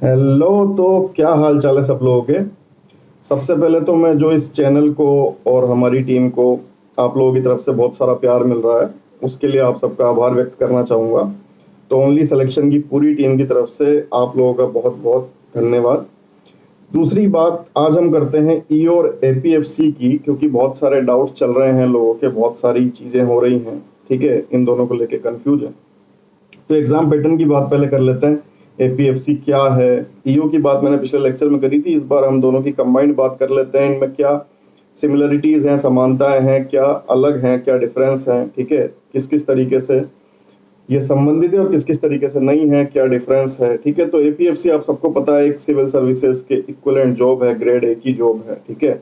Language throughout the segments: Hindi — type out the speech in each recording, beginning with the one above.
हेलो। तो क्या हाल चाल है सब लोगों के। सबसे पहले तो मैं जो इस चैनल को और हमारी टीम को आप लोगों की तरफ से बहुत सारा प्यार मिल रहा है, उसके लिए आप सबका आभार व्यक्त करना चाहूँगा। तो ओनली सिलेक्शन की पूरी टीम की तरफ से आप लोगों का बहुत बहुत धन्यवाद। दूसरी बात, आज हम करते हैं ई और एपीएफसी की, क्योंकि बहुत सारे डाउट्स चल रहे हैं लोगों के, बहुत सारी चीज़ें हो रही हैं। ठीक है, इन दोनों को लेके कंफ्यूज है। तो एग्जाम पैटर्न की बात पहले कर लेते हैं। एपीएफसी क्या है, ईओ की बात मैंने पिछले लेक्चर में करी थी, इस बार हम दोनों की कंबाइंड बात कर लेते हैं। इनमें क्या सिमिलरिटीज हैं, समानताएं हैं, क्या अलग हैं, क्या डिफरेंस हैं। ठीक है, किस किस तरीके से ये संबंधित है और किस किस तरीके से नहीं है, क्या डिफरेंस है। ठीक है, तो एपीएफसी आप सबको पता है एक सिविल सर्विसेज के इक्विवेलेंट जॉब है, ग्रेड ए की जॉब है। ठीक है,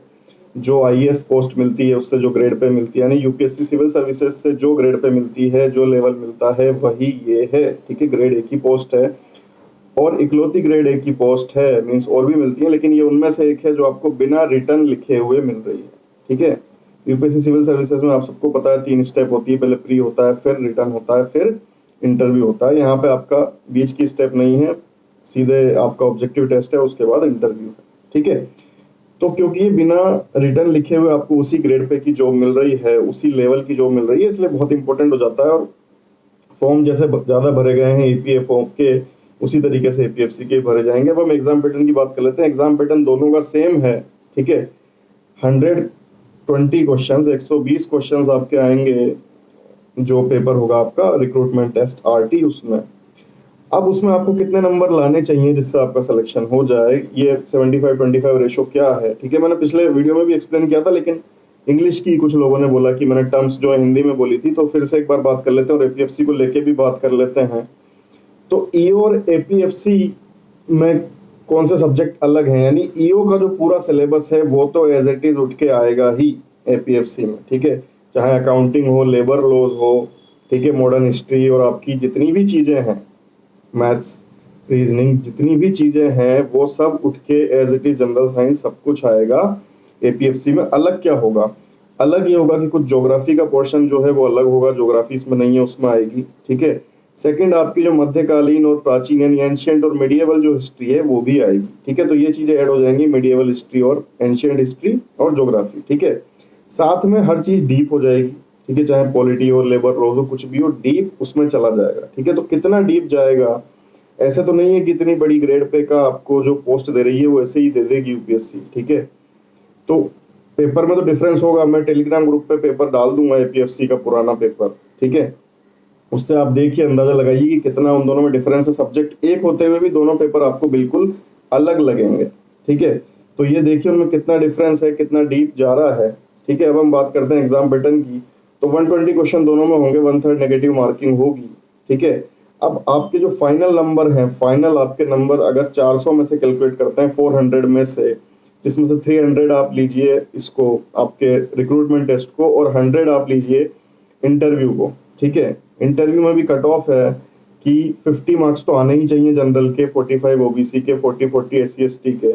जो आईएएस पोस्ट मिलती है उससे जो ग्रेड पे मिलती है, यानी यूपीएससी सिविल सर्विसेज से जो ग्रेड पे मिलती है, जो लेवल मिलता है, वही ये है। ठीक है, ग्रेड ए की पोस्ट है और इकलौती ग्रेड ए की पोस्ट है, मींस और भी मिलती है लेकिन ये उनमें से एक है जो आपको बिना रिटर्न लिखे हुए मिल रही है। ठीक है, यूपीएससी सिविल सर्विसेज में आप सबको पता है 3 स्टेप होती है, पहले प्री होता है, फिर रिटर्न होता है, फिर इंटरव्यू होता है। यहाँ पे आपका बीच की स्टेप नहीं है, सीधे आपका ऑब्जेक्टिव टेस्ट है, उसके बाद इंटरव्यू है। ठीक है, तो क्योंकि ये बिना रिटर्न लिखे हुए आपको उसी ग्रेड पे की जॉब मिल रही है, उसी लेवल की जॉब मिल रही है, इसलिए बहुत इंपॉर्टेंट हो जाता है। और फॉर्म जैसे ज्यादा भरे गए हैं ईपीएफओ के, उसी तरीके से एपीएफसी के भरे जाएंगे। अब हम एग्जाम पैटर्न की बात कर लेते हैं। एग्जाम पैटर्न दोनों का सेम है। ठीक है, 120 क्वेश्चन, 120 क्वेश्चन आपके आएंगे जो पेपर होगा आपका रिक्रूटमेंट टेस्ट आरटी, उसमें अब उसमें आपको कितने नंबर लाने चाहिए जिससे आपका सिलेक्शन हो जाए, ये 75-25 रेशो क्या है। ठीक है, मैंने पिछले वीडियो में भी एक्सप्लेन किया था, लेकिन इंग्लिश की कुछ लोगों ने बोला कि मैंने टर्म्स जो है हिंदी में बोली थी, तो फिर से एक बार बात कर लेते हैं और एपीएफसी को लेके भी बात कर लेते हैं। तो ईओ और एपीएफसी में कौन से सब्जेक्ट अलग हैं, यानी ईओ का जो पूरा सिलेबस है वो तो एज इट इज उठ के आएगा ही एपीएफसी में। ठीक है, चाहे अकाउंटिंग हो, लेबर लॉज हो, ठीक है, मॉडर्न हिस्ट्री और आपकी जितनी भी चीजें हैं, मैथ्स, रीजनिंग, जितनी भी चीजें हैं वो सब उठ के as it is general science सब कुछ आएगा एपीएफसी में। अलग क्या होगा, अलग ये होगा कि कुछ ज्योग्राफी का पोर्शन जो है वो अलग होगा, ज्योग्राफी इसमें नहीं है, उसमें आएगी। ठीक है, सेकंड आपकी जो मध्यकालीन और प्राचीन यानी एंशियंट और मिडिएवल जो हिस्ट्री है वो भी आएगी। ठीक है, तो ये चीजें ऐड हो जाएंगी, मिडिएवल हिस्ट्री और एंशियंट हिस्ट्री और ज्योग्राफी। ठीक है, साथ में हर चीज डीप हो जाएगी। ठीक है, चाहे पॉलिटी और लेबर लॉ हो, कुछ भी हो, डीप उसमें चला जाएगा। ठीक है, तो कितना डीप जाएगा, ऐसे तो नहीं है कि इतनी बड़ी ग्रेड पे का आपको जो पोस्ट दे रही है वो ऐसे ही दे देगी यूपीएससी। ठीक है, तो पेपर में तो डिफरेंस होगा। मैं टेलीग्राम ग्रुप पे पेपर डाल दूंगा एपीएफसी का पुराना पेपर। ठीक है, उससे आप देखिए, अंदाजा लगाइए कि कितना उन दोनों में डिफरेंस है। सब्जेक्ट एक होते हुए भी दोनों पेपर आपको बिल्कुल अलग लगेंगे। ठीक है, तो ये देखिए उनमें कितना डिफरेंस है, कितना डीप जा रहा है। ठीक है, अब हम बात करते हैं एग्जाम पैटर्न की। तो 120 क्वेश्चन दोनों में होंगे, 1/3 नेगेटिव मार्किंग होगी। ठीक है, अब आपके जो फाइनल नंबर हैं, फाइनल आपके नंबर अगर 400 में से कैलकुलेट करते हैं, 400 में से, जिसमें से 300 आप लीजिए इसको आपके रिक्रूटमेंट टेस्ट को और 100 आप लीजिए इंटरव्यू को। ठीक है, इंटरव्यू में भी कट ऑफ है कि 50 मार्क्स तो आने ही चाहिए जनरल के, 45 ओबीसी के, 40 एससी एसटी के।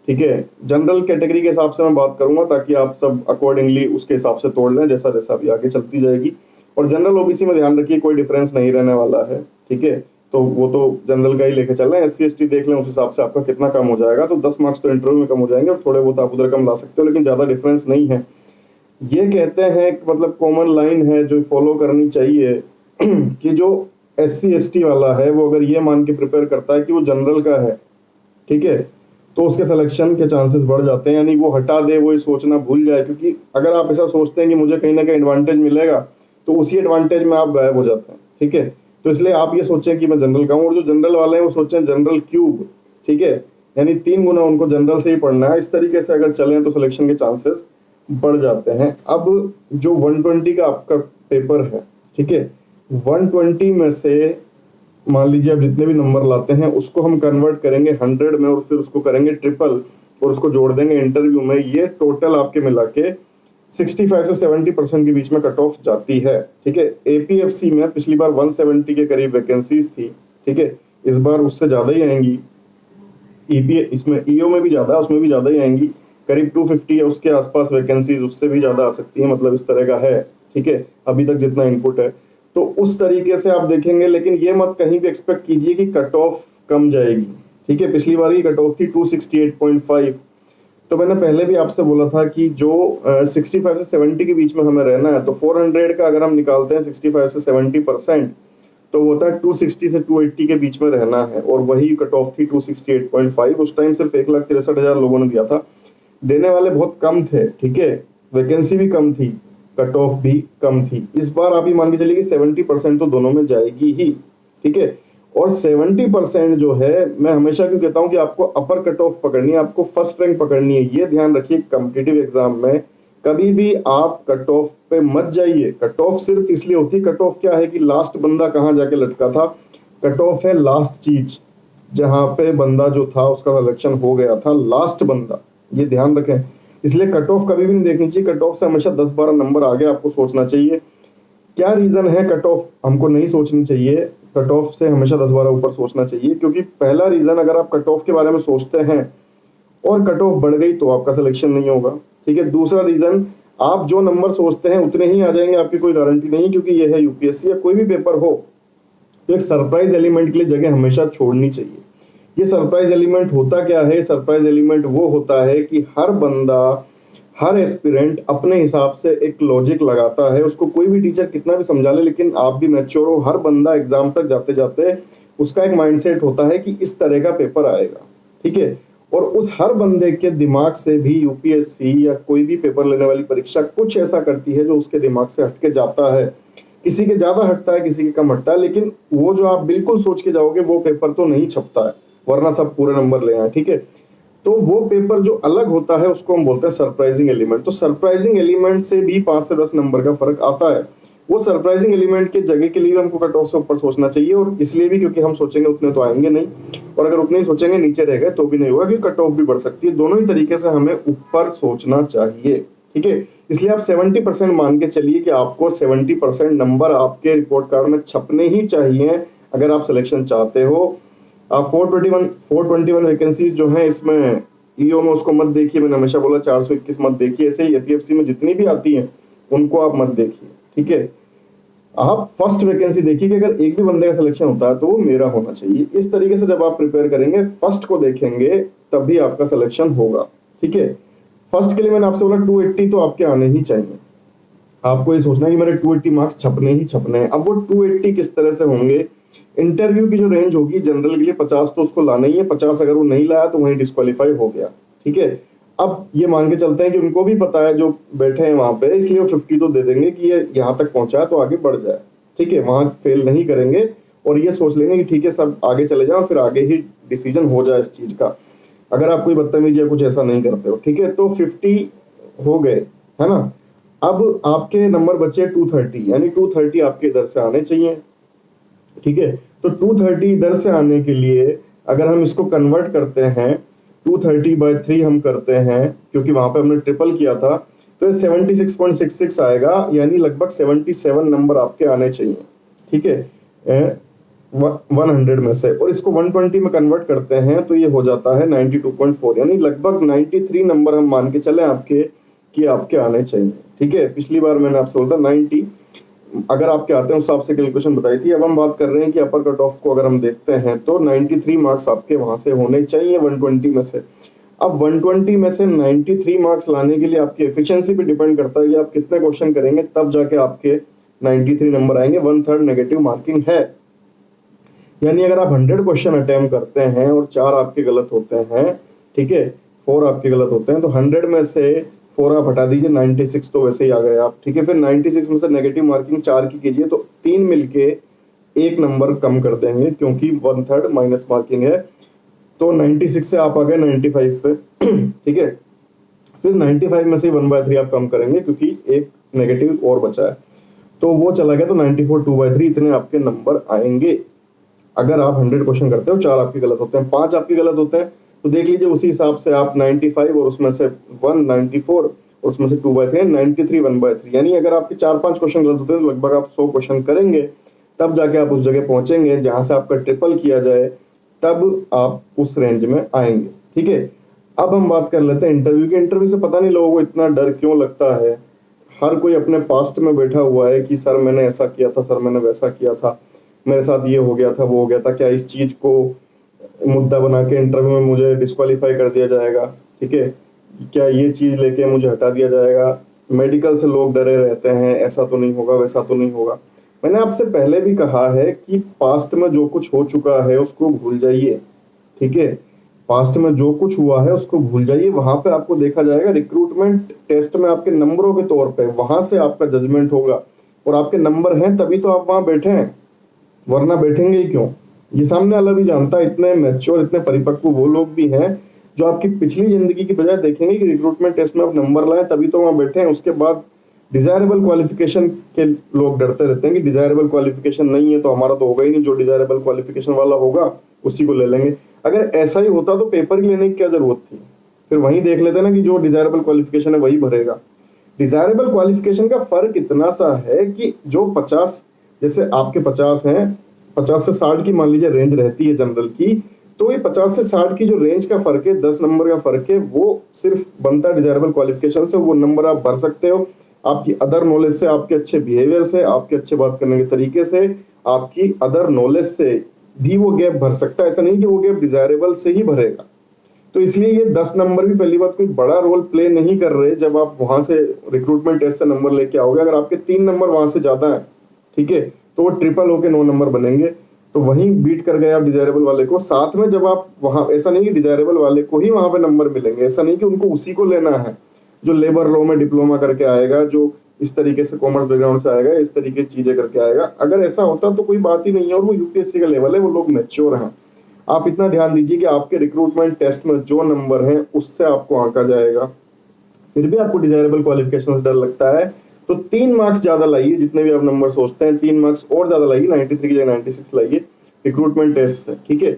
ठीक है, जनरल कैटेगरी के हिसाब से मैं बात करूंगा ताकि आप सब अकॉर्डिंगली उसके हिसाब से तोड़ लें, जैसा जैसा भी आगे चलती जाएगी। और जनरल ओबीसी में ध्यान रखिए कोई डिफरेंस नहीं रहने वाला है। ठीक है, तो वो तो जनरल का ही लेके चल रहे हैं, एससी एसटी देख लें उस हिसाब से आपका कितना कम हो जाएगा। तो 10 मार्क्स तो इंटरव्यू में कम हो जाएंगे और थोड़े बहुत आप उधर कम ला सकते हो, लेकिन ज्यादा डिफरेंस नहीं है। ये कहते हैं मतलब कॉमन लाइन है जो फॉलो करनी चाहिए कि जो एससी एसटी वाला है वो अगर ये मान के प्रिपेयर करता है कि वो जनरल का है, ठीक है, तो उसके सिलेक्शन के चांसेस बढ़ जाते हैं। यानी वो हटा दे, वो ये सोचना भूल जाए, क्योंकि अगर आप ऐसा सोचते हैं कि मुझे कहीं ना कहीं एडवांटेज मिलेगा तो उसी एडवांटेज में आप गायब हो जाते हैं। ठीक है, तो इसलिए आप ये सोचें कि मैं जनरल का हूँ, और जो जनरल वाले हैं वो सोचें जनरल क्यूब। ठीक है, यानी 3 गुना उनको जनरल से ही पढ़ना है। इस तरीके से अगर चलें तो सिलेक्शन के चांसेस बढ़ जाते हैं। अब जो 120 का आपका पेपर है, ठीक है, 120 में से मान लीजिए आप जितने भी नंबर लाते हैं उसको हम कन्वर्ट करेंगे 100 में और फिर उसको करेंगे ट्रिपल और उसको जोड़ देंगे इंटरव्यू में। ये टोटल आपके मिला के 65 से 70% के बीच में कट ऑफ जाती है। ठीक है, एपीएफसी में पिछली बार 170 के करीब वैकेंसीज थी। ठीक है, इस बार उससे ज्यादा ही आएंगी। इसमें ईओ में भी ज्यादा, उसमें भी ज्यादा ही आएंगी, करीब 250 या उसके आसपास वैकेंसीज, उससे भी ज्यादा आ सकती है, मतलब इस तरह का है। ठीक है, अभी तक जितना इनपुट है, तो उस तरीके से आप देखेंगे। लेकिन ये मत कहीं भी एक्सपेक्ट कीजिए कि कट ऑफ कम जाएगी। ठीक है, पिछली बार की कट ऑफ थी 268.5। तो मैंने पहले भी आपसे बोला था कि जो 65 से 70 के बीच में हमें रहना है, तो 400 का अगर हम निकालते हैं 65 से 70%, तो वो होता है 260 से 280 के बीच में रहना है, और वही कट ऑफ थी 268.5। उस टाइम सिर्फ 1,63,000 लोगों ने दिया था, देने वाले बहुत कम थे, ठीक है, वैकेंसी भी कम थी, कट ऑफ भी कम थी। इस बार आप ही मान के चलिए कि 70% तो दोनों में जाएगी ही, ठीक है। और 70% जो है, मैं हमेशा क्यों कहता हूं कि आपको अपर कट ऑफ पकड़नी है, आपको फर्स्ट रैंक पकड़नी है। ये ध्यान रखिए, कॉम्पिटिटिव एग्जाम में कभी भी आप कट ऑफ पे मत जाइए। कट ऑफ सिर्फ इसलिए होती है, कट ऑफ क्या है कि लास्ट बंदा कहाँ जाके लटका था, कट ऑफ है लास्ट चीज, जहां पे बंदा जो था उसका सिलेक्शन हो गया था, लास्ट बंदा, ये ध्यान रखें। इसलिए कट ऑफ कभी भी नहीं देखनी चाहिए, कट ऑफ से हमेशा 10-12 नंबर आगे आपको सोचना चाहिए। क्या रीजन है कट ऑफ हमको नहीं सोचनी चाहिए, कट ऑफ से हमेशा 10-12 ऊपर सोचना चाहिए? क्योंकि पहला रीजन, अगर आप कट ऑफ के बारे में सोचते हैं और कट ऑफ बढ़ गई तो आपका सिलेक्शन नहीं होगा, ठीक है। दूसरा रीजन, आप जो नंबर सोचते हैं उतने ही आ जाएंगे, आपकी कोई गारंटी नहीं, क्योंकि ये है यूपीएससी या कोई भी पेपर हो, तो एक सरप्राइज एलिमेंट के लिए जगह हमेशा छोड़नी चाहिए। ये सरप्राइज एलिमेंट होता क्या है? सरप्राइज एलिमेंट वो होता है कि हर बंदा, हर एस्पिरेंट अपने हिसाब से एक लॉजिक लगाता है, उसको कोई भी टीचर कितना भी समझा ले, लेकिन आप भी मैच्योर हो, हर बंदा एग्जाम तक जाते जाते उसका एक माइंडसेट होता है कि इस तरह का पेपर आएगा, ठीक है। और उस हर बंदे के दिमाग से भी यूपीएससी या कोई भी पेपर लेने वाली परीक्षा कुछ ऐसा करती है जो उसके दिमाग से हटके जाता है। किसी के ज्यादा हटता है, किसी के कम हटता है, लेकिन वो जो आप बिल्कुल सोच के जाओगे वो पेपर तो नहीं छपता है, वरना सब पूरे नंबर ले आए, ठीक है। तो वो पेपर जो अलग होता है उसको हम बोलते हैं सरप्राइजिंग एलिमेंट। तो सरप्राइजिंग एलिमेंट से भी 5 से 10 नंबर का फर्क आता है। वो सरप्राइजिंग एलिमेंट के जगह के लिए हमको कट ऑफ से ऊपर सोचना चाहिए, और इसलिए भी क्योंकि हम सोचेंगे उतने तो आएंगे नहीं, और अगर उतने ही सोचेंगे नीचे रह गए तो भी नहीं होगा, क्योंकि कट ऑफ भी बढ़ सकती है। दोनों ही तरीके से हमें ऊपर सोचना चाहिए, ठीक है। इसलिए आप 70% मान के चलिए कि आपको 70% नंबर आपके रिपोर्ट कार्ड में छपने ही चाहिए अगर आप सिलेक्शन चाहते हो। आप 421 वैकेंसी जो है इसमें ईओ में, उसको मत देखिए, मैंने हमेशा बोला 421 मत देखिए। ऐसे ही एपीएफसी में जितनी भी आती हैं उनको आप मत देखिए, ठीक है। आप फर्स्ट वैकेंसी देखिए कि अगर एक भी बंदे का सिलेक्शन होता है तो वो मेरा होना चाहिए। इस तरीके से जब आप प्रिपेयर करेंगे, फर्स्ट को देखेंगे, तभी आपका सिलेक्शन होगा, ठीक है। फर्स्ट के लिए मैंने आपसे बोला 280 तो आपके आने ही चाहिए। आपको ये सोचना है कि मेरे 280 मार्क्स छपने ही छपने हैं। अब वो 280 किस तरह से होंगे? इंटरव्यू की जो रेंज होगी जनरल के लिए 50 तो उसको लाना ही है, 50 अगर वो नहीं लाया तो वहीं डिस्क्वालीफाई हो गया, ठीक है। अब ये मान के चलते हैं कि उनको भी पता है जो बैठे हैं वहां पे, इसलिए वो 50 तो दे देंगे कि ये यहाँ तक पहुंचा है तो आगे बढ़ जाए, ठीक है, वहां फेल नहीं करेंगे, और ये सोच लेंगे कि ठीक है सब आगे चले जाओ, फिर आगे ही डिसीजन हो जाए इस चीज का, अगर आप कोई बदतमीजी या कुछ ऐसा नहीं करते हो, ठीक है। तो 50 हो गए, है ना। अब आपके नंबर बचे 230, यानी 230 आपके इधर से आने चाहिए, ठीक है। तो 230 इधर से आने के लिए अगर हम इसको कन्वर्ट करते हैं, 230/3 हम करते हैं, क्योंकि वहां पे हमने ट्रिपल किया था, तो 76.66 आएगा, यानी लगभग 77 नंबर आपके आने चाहिए, ठीक है, 100 में से। और इसको 120 में कन्वर्ट करते हैं तो ये हो जाता है 92.4, यानी लगभग 93 नंबर हम मान के चले आपके कि आपके आने चाहिए, ठीक है। पिछली बार मैंने आपसे बोला 90 अगर आपके आते हैं उस हिसाब से कैलकुलेशन बताई थी। अब हम बात कर रहे हैं कि अपर कट ऑफ को अगर हम देखते हैं तो 93 मार्क्स आपके वहां से होने चाहिए 120 में से। अब 120 में से 93 मार्क्स लाने के लिए आपकी एफिशिएंसी पे डिपेंड करता है कि आप कितने क्वेश्चन करेंगे, तब जाके आपके 93 नंबर आएंगे। 1/3 नेगेटिव मार्किंग है, यानी अगर आप 100 क्वेश्चन अटेम्प्ट करते हैं और 4 आपके गलत होते हैं, ठीक है, 4 आपके गलत होते हैं, तो 100 में से 4 आप हटा दीजिए, 96 तो वैसे ही आ गए आप, ठीक है। फिर 96 में से नेगेटिव मार्किंग 4 की कीजिए तो 3 मिलके 1 नंबर कम कर देंगे, क्योंकि 1/3 माइनस मार्किंग है। तो 96 से आप आ गए 95 पे, ठीक है। फिर 95 में से 1/3 आप कम करेंगे, क्योंकि एक नेगेटिव और बचा है, तो वो चला गया, तो 94 2/3 इतने आपके नंबर आएंगे अगर आप 100 क्वेश्चन करते हो। 4 आपके गलत होते हैं, 5 आपके गलत होते हैं, तो देख लीजिए उसी हिसाब से आप 95 और उसमें से 194 और उसमें से 2/3 93 1/3, यानी अगर आपके 4-5 क्वेश्चन गलत होते हैं तो लगभग आप 100 क्वेश्चन करेंगे, तब जाके आप उस जगह पहुंचेंगे जहां से आपका ट्रिपल किया जाए, तब आप उस रेंज में आएंगे, ठीक है। अब हम बात कर लेते हैं इंटरव्यू की। इंटरव्यू से पता नहीं लोगों को इतना डर क्यों लगता है। हर कोई अपने पास्ट में बैठा हुआ है कि सर मैंने ऐसा किया था, सर मैंने वैसा किया था, मेरे साथ ये हो गया था, वो हो गया था, क्या इस चीज को मुद्दा बना के इंटरव्यू में मुझे डिस्क्वालीफाई कर दिया जाएगा, ठीक है, क्या ये चीज लेके मुझे हटा दिया जाएगा। मेडिकल से लोग डरे रहते हैं, ऐसा तो नहीं होगा, वैसा तो नहीं होगा। मैंने आपसे पहले भी कहा है कि पास्ट में जो कुछ हो चुका है उसको भूल जाइए, ठीक है। पास्ट में जो कुछ हुआ है उसको भूल जाइए, वहां पे आपको देखा जाएगा रिक्रूटमेंट टेस्ट में आपके नंबरों के तौर पे, वहां से आपका जजमेंट होगा। और आपके नंबर हैं तभी तो आप वहां बैठे हैं, वरना बैठेंगे ही क्यों। ये सामने वाला भी जानता है, इतने मैच्योर इतने परिपक्व वो लोग भी हैं जो आपकी पिछली जिंदगी की बजाय देखेंगे कि रिक्रूटमेंट टेस्ट में आप नंबर लाए तभी तो वहां बैठे हैं। उसके बाद डिजायरेबल क्वालिफिकेशन के लोग डरते रहते हैं कि डिजायरेबल क्वालिफिकेशन नहीं है तो हमारा तो होगा ही नहीं, जो डिजायरेबल क्वालिफिकेशन वाला होगा उसी को ले लेंगे। अगर ऐसा ही होता तो पेपर ही लेने की क्या जरूरत थी, फिर वहीं देख लेते ना कि जो डिजायरेबल क्वालिफिकेशन है वही भरेगा। डिजायरेबल क्वालिफिकेशन का फर्क इतना सा है कि जो 50, जैसे आपके 50 हैं, 50 से 60 की मान लीजिए रेंज रहती है जनरल की, तो ये 50 से 60 की जो रेंज का फर्क है, 10 नंबर का फर्क है, वो सिर्फ बनता है डिजायरेबल क्वालिफिकेशन से। वो नंबर आप भर सकते हो आपकी अदर नॉलेज से, आपके अच्छे बिहेवियर से, आपके अच्छे बात करने के तरीके से, आपकी अदर नॉलेज से भी वो गैप भर सकता है। ऐसा नहीं कि वो गैप डिजायरेबल से ही भरेगा। तो इसलिए ये 10 नंबर भी पहली बात कोई बड़ा रोल प्ले नहीं कर रहे जब आप वहां से रिक्रूटमेंट टेस्ट से नंबर लेके आओगे। अगर आपके 3 नंबर वहां से ज्यादा है, ठीक है, तो वो ट्रिपल होके 9 नंबर बनेंगे, तो वहीं बीट कर गए आप डिजायरेबल वाले को। साथ में जब आप वहां, ऐसा नहीं कि डिजायरेबल वाले को ही वहां पे नंबर मिलेंगे, ऐसा नहीं कि उनको उसी को लेना है जो लेबर लॉ में डिप्लोमा करके आएगा, जो इस तरीके से कॉमर्स बैकग्राउंड से आएगा, इस तरीके की चीजें करके आएगा। अगर ऐसा होता तो कोई बात ही नहीं है, और वो यूपीएससी का लेवल है, वो लोग मैच्योर हैं। आप इतना ध्यान दीजिए कि आपके रिक्रूटमेंट टेस्ट में जो नंबर है उससे आपको आंका जाएगा। फिर भी आपको डिजायरेबल क्वालिफिकेशन से डर लगता है तो 3 मार्क्स ज्यादा लाइए, जितने भी आप नंबर सोचते हैं 3 मार्क्स और ज्यादा लाइए, 93 की जगह 96 लाइए रिक्रूटमेंट टेस्ट से, ठीक है।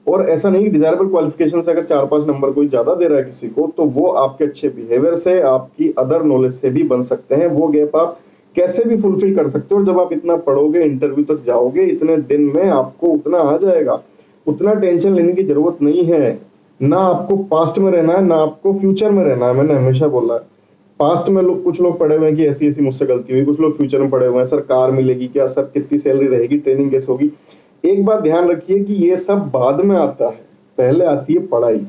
और ऐसा नहीं डिजायरेबल क्वालिफिकेशन से अगर 4-5 नंबर कोई ज्यादा दे रहा है किसी को, तो वो आपके अच्छे बिहेवियर से, आपकी अदर नॉलेज से भी बन सकते हैं। वो गैप आप कैसे भी फुलफिल कर सकते हो। और जब आप इतना पढ़ोगे, इंटरव्यू तक जाओगे, इतने दिन में आपको उतना आ जाएगा, उतना टेंशन लेने की जरूरत नहीं है। ना आपको पास्ट में रहना है, ना आपको फ्यूचर में रहना है। मैंने हमेशा बोला है, पास्ट में कुछ लोग पढ़े हुए हैं कि ऐसी ऐसी मुझसे गलती हुई, कुछ लोग फ्यूचर में पढ़े हुए हैं सर कार मिलेगी क्या, सर कितनी सैलरी रहेगी, ट्रेनिंग कैसे होगी। एक बात ध्यान रखिए कि ये सब बाद में आता है, पहले आती है पढ़ाई।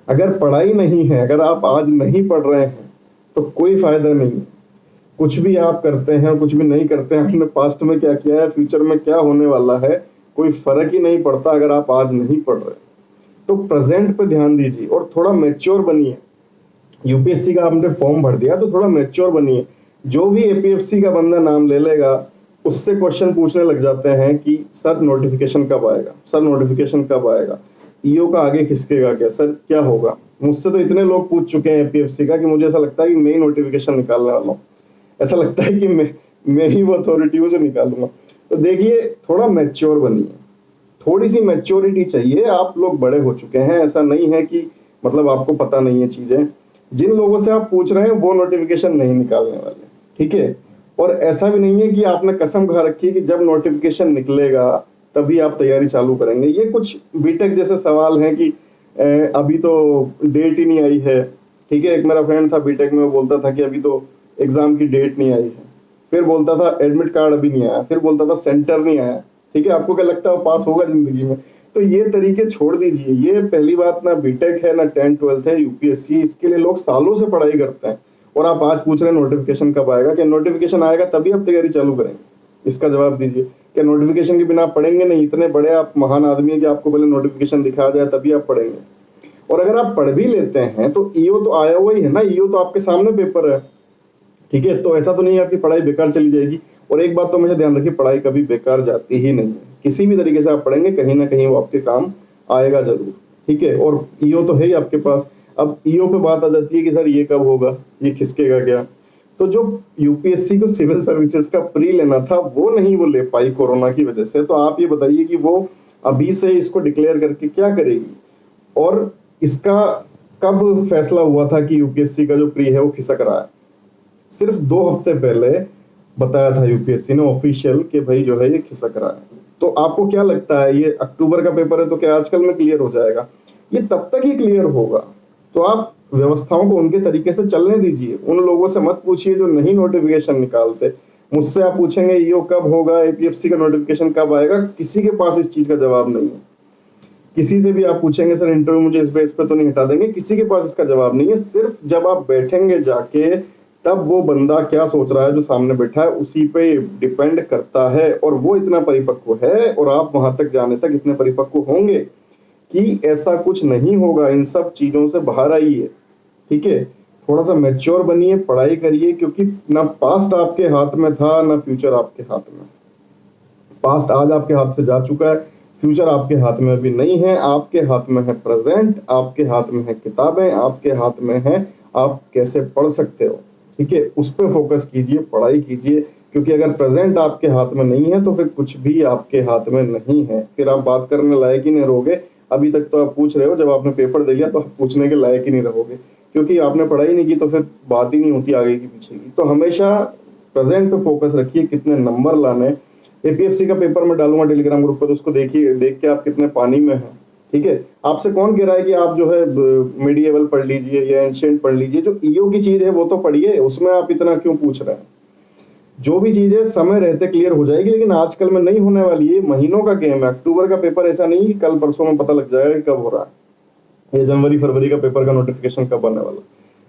अगर पढ़ाई नहीं है, अगर आप आज नहीं पढ़ रहे हैं तो कोई फायदा नहीं। कुछ भी आप करते हैं, कुछ भी नहीं करते हैं, आपने पास्ट में क्या किया है, फ्यूचर में क्या होने वाला है, कोई फर्क ही नहीं पड़ता अगर आप आज नहीं पढ़ रहे। तो प्रेजेंट पे ध्यान दीजिए और थोड़ा मैच्योर बनिए। यूपीएससी का आपने फॉर्म भर दिया तो थोड़ा मैच्योर बनिए। जो भी एपीएफसी का बंदा नाम ले लेगा उससे क्वेश्चन पूछने लग जाते हैं कि सर नोटिफिकेशन कब आएगा, सर नोटिफिकेशन कब आएगा, ईओ का आगे खिसकेगा क्या, सर क्या होगा। मुझसे तो इतने लोग पूछ चुके हैं एपीएफसी का कि मुझे ऐसा लगता है कि मैं ही नोटिफिकेशन निकालने वाला हूँ। ऐसा लगता है कि मैं ही वो अथॉरिटी हूँ जो निकालूंगा। तो देखिए थोड़ा मैच्योर बनिए, थोड़ी सी मैच्योरिटी चाहिए। आप लोग बड़े हो चुके हैं, ऐसा नहीं है कि मतलब आपको पता नहीं है चीजें। जिन लोगों से आप पूछ रहे हैं वो नोटिफिकेशन नहीं निकालने वाले, ठीक है। और ऐसा भी नहीं है कि आपने कसम खा रखी है कि जब नोटिफिकेशन निकलेगा तभी आप तैयारी चालू करेंगे। ये कुछ बीटेक जैसे सवाल हैं कि अभी तो डेट ही नहीं आई है, ठीक है। एक मेरा फ्रेंड था बीटेक में, वो बोलता था कि अभी तो एग्जाम की डेट नहीं आई है, फिर बोलता था एडमिट कार्ड अभी नहीं आया, फिर बोलता था सेंटर नहीं आया, ठीक है। आपको क्या लगता है वो पास होगा जिंदगी में? तो ये तरीके छोड़ दीजिए। ये पहली बात ना बीटेक है ना 10th-12th है, यूपीएससी, इसके लिए लोग सालों से पढ़ाई करते हैं। और आप आज पूछ रहे हैं नोटिफिकेशन कब आएगा, क्या नोटिफिकेशन आएगा तभी आप तैयारी चालू करेंगे? इसका जवाब दीजिए। क्या नोटिफिकेशन के बिना आप पढ़ेंगे नहीं? इतने बड़े आप महान आदमी हैं कि आपको पहले नोटिफिकेशन दिखाया जाए तभी आप पढ़ेंगे। और अगर आप पढ़ भी लेते हैं तो ईओ तो आया हुआ ही है ना, ईओ तो आपके सामने पेपर है, ठीक है। तो ऐसा तो नहीं है आपकी पढ़ाई बेकार चली जाएगी। और एक बात तो हमेशा ध्यान रखिए, पढ़ाई कभी बेकार जाती ही नहीं है। किसी भी तरीके से आप पढ़ेंगे कहीं ना कहीं वो आपके काम आएगा जरूर, ठीक है। और ईओ तो है ही आपके पास। अब ईओ पे बात आ जाती है कि सर ये कब होगा, ये खिसकेगा क्या। तो जो यूपीएससी को सिविल सर्विसेज का प्री लेना था वो नहीं वो ले पाई कोरोना की वजह से। तो आप ये बताइए कि वो अभी से इसको डिक्लेयर करके क्या करेगी। और इसका कब फैसला हुआ था कि यूपीएससी का जो प्री है वो खिसक रहा है? सिर्फ 2 हफ्ते पहले बताया था यूपीएससी ने ऑफिशियल कि भाई जो है ये खिसक रहा है। तो आपको क्या लगता है ये अक्टूबर का पेपर है तो क्या आजकल में क्लियर हो जाएगा? ये तब तक ही क्लियर होगा। तो आप व्यवस्थाओं को उनके तरीके से चलने दीजिए। उन लोगों से मत पूछिए जो नहीं नोटिफिकेशन निकालते। मुझसे आप पूछेंगे ईओ कब होगा, एपीएफसी का नोटिफिकेशन कब आएगा, किसी के पास इस चीज का जवाब नहीं है। किसी से भी आप पूछेंगे सर इंटरव्यू मुझे इस बेस पे तो नहीं हटा देंगे, किसी के पास इसका जवाब नहीं है। सिर्फ जब आप बैठेंगे जाके तब वो बंदा क्या सोच रहा है जो सामने बैठा है उसी पे डिपेंड करता है, और वो इतना परिपक्व है और आप वहां तक जाने तक इतने परिपक्व होंगे कि ऐसा कुछ नहीं होगा। इन सब चीजों से बाहर आइए, ठीक है, थोड़ा सा मैच्योर बनिए, पढ़ाई करिए, क्योंकि ना पास्ट आपके हाथ में था ना फ्यूचर आपके हाथ में। पास्ट आज आपके हाथ से जा चुका है, फ्यूचर आपके हाथ में अभी नहीं है। आपके हाथ में है प्रेजेंट, आपके हाथ में है किताबें, आपके हाथ में है आप कैसे पढ़ सकते हो, ठीक है, उस पर फोकस कीजिए, पढ़ाई कीजिए, क्योंकि अगर प्रेजेंट आपके हाथ में नहीं है तो फिर कुछ भी आपके हाथ में नहीं है, फिर आप बात करने लायक ही नहीं रहोगे। अभी तक तो आप पूछ रहे हो, जब आपने पेपर दे लिया तो आप पूछने के लायक ही नहीं रहोगे, क्योंकि आपने पढ़ाई नहीं की तो फिर बात ही नहीं होती आगे की पीछे की। तो हमेशा प्रेजेंट पे फोकस रखिए, कितने नंबर लाने। एपीएससी का पेपर मैं डालूंगा टेलीग्राम ग्रुप पर, तो उसको देखिए, देख के आप कितने पानी में हैं, ठीक है। आपसे कौन कह रहा है कि आप जो है मिडिएवल पढ़ लीजिए या एंशिएंट पढ़ लीजिए, जो ईओ की चीज है वो तो पढ़िए, उसमें आप इतना क्यों पूछ रहे हैं। जो भी चीज है समय रहते क्लियर हो जाएगी, लेकिन आजकल में नहीं होने वाली है, महीनों का गेम है। अक्टूबर का पेपर ऐसा नहीं कि कल परसों में पता लग जाएगा कि कब हो रहा है, ये जनवरी फरवरी का पेपर का नोटिफिकेशन कब आने वाला।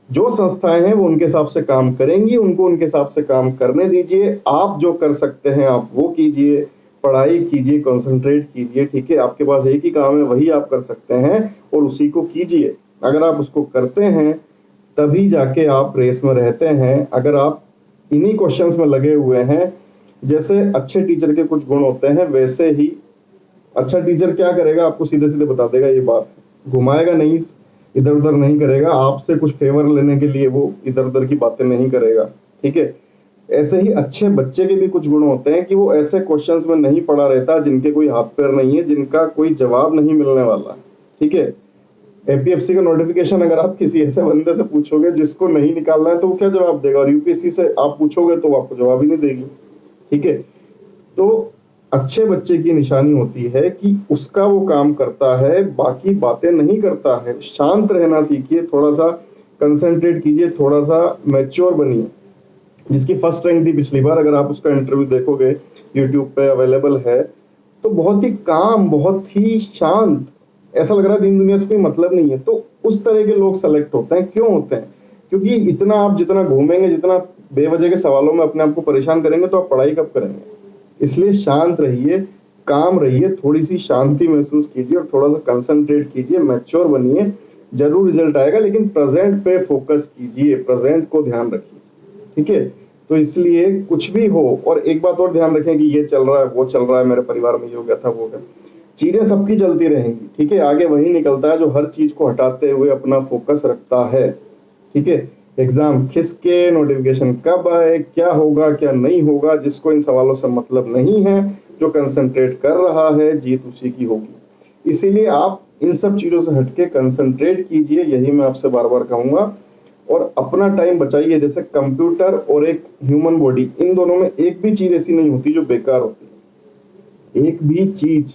जो संस्थाएं हैं वो उनके हिसाब से काम करेंगी, उनको उनके हिसाब से काम करने दीजिए। आप जो कर सकते हैं आप वो कीजिए, पढ़ाई कीजिए, कंसंट्रेट कीजिए, ठीक है। आपके पास एक ही काम है, वही आप कर सकते हैं और उसी को कीजिए। अगर आप उसको करते हैं तभी जाके आप रेस में रहते हैं। अगर आप इन्हीं क्वेश्चंस में लगे हुए हैं, जैसे अच्छे टीचर के कुछ गुण होते हैं वैसे ही अच्छा टीचर क्या करेगा, आपको सीधे सीधे बता देगा, ये बात घुमाएगा नहीं, इधर उधर नहीं करेगा, आपसे कुछ फेवर लेने के लिए वो इधर उधर की बातें नहीं करेगा, ठीक है। ऐसे ही अच्छे बच्चे के भी कुछ गुण होते हैं कि वो ऐसे क्वेश्चंस में नहीं पड़ा रहता जिनके कोई हाथ पैर नहीं है, जिनका कोई जवाब नहीं मिलने वाला, ठीक है। एपीएफसी का नोटिफिकेशन अगर आप किसी ऐसे बंदे से पूछोगे जिसको नहीं निकालना है तो वो क्या जवाब देगा, और यूपीएससी से आप पूछोगे तो वो आपको जवाब ही नहीं देगी, ठीक है। तो अच्छे बच्चे की निशानी होती है कि उसका वो काम करता है, बाकी बातें नहीं करता है। शांत रहना सीखिए, थोड़ा सा कंसंट्रेट कीजिए, थोड़ा सा मैच्योर बनिए। जिसकी फर्स्ट रैंक थी पिछली बार, अगर आप उसका इंटरव्यू देखोगे यूट्यूब पे अवेलेबल है, तो बहुत ही काम, बहुत ही शांत, ऐसा लग रहा है दिन दुनिया से कोई मतलब नहीं है। तो उस तरह के लोग सेलेक्ट होते हैं। क्यों होते हैं? क्योंकि इतना आप जितना घूमेंगे, जितना बेवजह के सवालों में अपने आप को परेशान करेंगे तो आप पढ़ाई कब करेंगे। इसलिए शांत रहिए, काम रहिए, थोड़ी सी शांति महसूस कीजिए और थोड़ा सा कंसंट्रेट कीजिए, मैच्योर बनिए, जरूर रिजल्ट आएगा। लेकिन प्रेजेंट पे फोकस कीजिए, प्रेजेंट को ध्यान रखिए, ठीक है। तो इसलिए कुछ भी हो, और एक बात और ध्यान रखें कि ये चल रहा है, वो चल रहा है, मेरे परिवार में ये हो गया था, वो हो गया, चीजें सबकी चलती रहेंगी, ठीक है। आगे वही निकलता है जो हर चीज को हटाते हुए अपना फोकस रखता है, ठीक है। एग्जाम खिसके, नोटिफिकेशन कब आए, क्या होगा क्या नहीं होगा, जिसको इन सवालों से मतलब नहीं है, जो कंसंट्रेट कर रहा है, जीत उसी की होगी। इसीलिए आप इन सब चीजों से हटके कंसंट्रेट कीजिए, यही मैं आपसे बार बार कहूंगा। और अपना टाइम बचाइए। जैसे कंप्यूटर और एक ह्यूमन बॉडी, इन दोनों में एक भी चीज ऐसी नहीं होती जो बेकार होती है। एक भी चीज,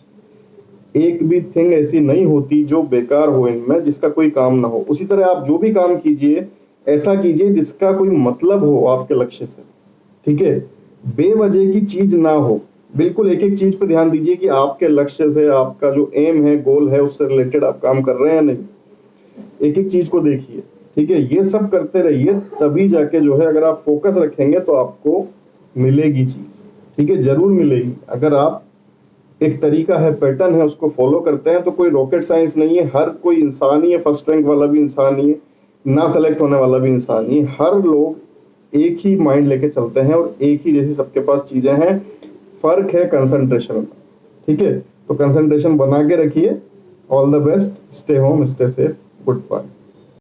एक भी थिंग ऐसी नहीं होती जो बेकार हो इनमें, जिसका कोई काम ना हो। उसी तरह आप जो भी काम कीजिए ऐसा कीजिए जिसका कोई मतलब हो आपके लक्ष्य से, ठीक है। बेवजह की चीज ना हो। बिल्कुल एक एक चीज पे ध्यान दीजिए कि आपके लक्ष्य से, आपका जो एम है, गोल है, उससे रिलेटेड आप काम कर रहे हैं या नहीं। एक एक चीज को देखिए, ठीक है। ये सब करते रहिए, तभी जाके जो है, अगर आप फोकस रखेंगे तो आपको मिलेगी चीज, ठीक है, जरूर मिलेगी। अगर आप एक तरीका है, पैटर्न है, उसको फॉलो करते हैं तो कोई रॉकेट साइंस नहीं है। हर कोई इंसान ही है, फर्स्ट रैंक वाला भी इंसान ही है, ना सेलेक्ट होने वाला भी इंसान ही है। हर लोग एक ही माइंड लेके चलते हैं और एक ही जैसी सबके पास चीजें हैं। फर्क है कंसंट्रेशन का, ठीक है। तो कंसंट्रेशन बना के रखिए। All the best, stay home, stay safe, good bye.